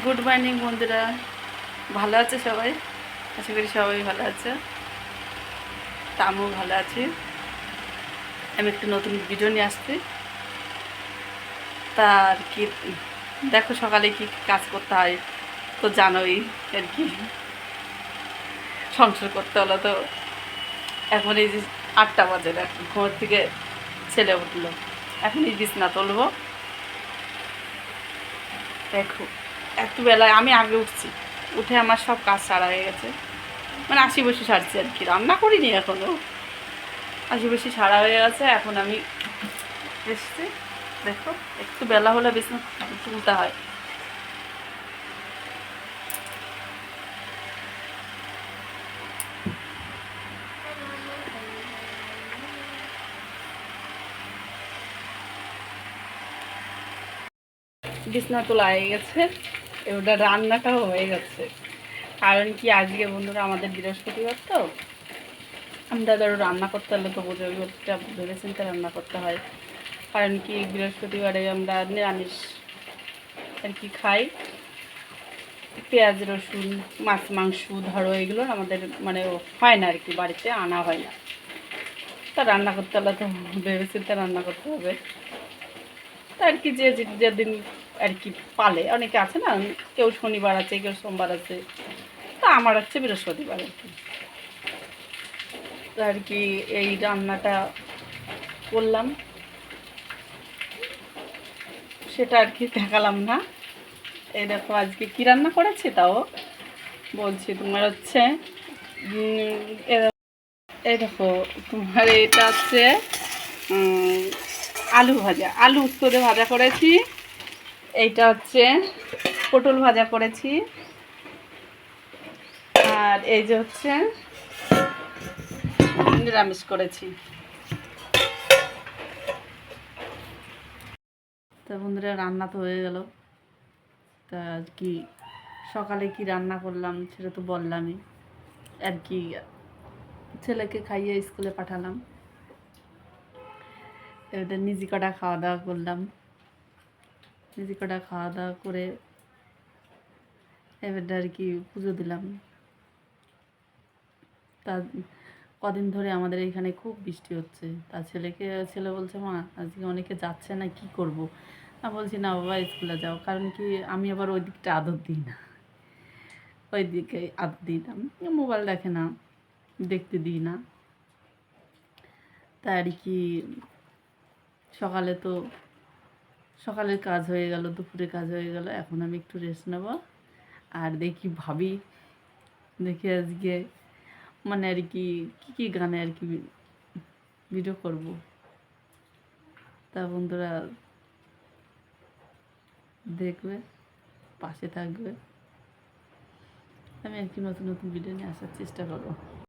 Good morning বন্ধুরা, ভালো আছে সবাই? আশা করি সবাই ভালো আছে। তা আমিও ভালো আছি। আমি একটু নতুন ভিডিও নিয়ে আসছি। তার কি দেখো, সকালে কি কাজ করতে হয় তো জানোই আর কি। সংসার করতে হলো তো। এখন এই যে 8টা বাজে, দেখো ঘর থেকে ছেলে উঠলো, এখন এই বিছনা তুলবো। দেখো এত বেলায় আমি আগে উঠছি, উঠে আমার সব কাজ সারা হয়ে গেছে। মানে আশি বসে সারছি আর কি, রান্না করিনি এখনও। আশি বসে সারা হয়ে গেছে, এখন আমি এসছি। দেখো একটু বেলা হলে বিছনা তুলতে হয়। বিছনা তোলা হয়ে গেছে, এবার রান্নাটাও হয়ে গেছে। কারণ কি, আজকে বন্ধুরা আমাদের বৃহস্পতিবার তো, আমরা ধরো রান্না করতে হলে তো বোঝা ভেবে চিন্তে রান্না করতে হয়। কারণ কি, বৃহস্পতিবারে আমরা নিরামিষ আর কি খাই। পেঁয়াজ রসুন মাছ মাংস ধরো এগুলো আমাদের মানে হয় না আর কি, বাড়িতে আনা হয় না। তা রান্না করতে হলে তো ভেবে চিন্তে রান্না করতে হবে। তা আর কি, যেদিন আর কি পালে, অনেকে আছে না, কেউ শনিবার আছে, কেউ সোমবার আছে, তা আমার হচ্ছে বৃহস্পতিবার আর কি। আর কি এই রান্নাটা করলাম, সেটা আর কি দেখালাম না। এই দেখো আজকে কী রান্না করেছি তাও বলছি। তোমার হচ্ছে এই দেখো, তোমার এটা হচ্ছে আলু ভাজা, আলু উস্তরে ভাজা করেছি। এইটা হচ্ছে পটল ভাজা করেছি। আর এই যে হচ্ছে নিরামিষ করেছি। তা বন্ধুরা, রান্না তো হয়ে গেল। তা কি সকালে কি রান্না করলাম সেটা তো বললামই আর কি। ছেলেকে খাইয়ে স্কুলে পাঠালাম, এবার নিজে কটা খাওয়া দাওয়া করলাম। নিজে কটা খাওয়া দাওয়া করে এবার আর কি পুজো দিলাম। তা কদিন ধরে আমাদের এখানে খুব বৃষ্টি হচ্ছে। তা ছেলে বলছে, মা আজকে অনেকে যাচ্ছে না, কি করব? আমি বলছি, না বাবা স্কুলে যাও। কারণ কি, আমি আবার ওই দিকটা আদর দিই না, ওই দিকে আদর দিই না, মোবাইল দেখে না, দেখতে দিই না। তা আর কি সকালে তো সকালের কাজ হয়ে গেল, দুপুরে কাজ হয়ে গেল, এখন আমি একটু রেস্ট নেব। আর দেখি আজকে মানে আর কি কী কী গানে আর কি ভিডিও করব। তা বন্ধুরা দেখবে, পাশে থাকবে। আমি আর কি নতুন নতুন ভিডিও নিয়ে আসার চেষ্টা করব।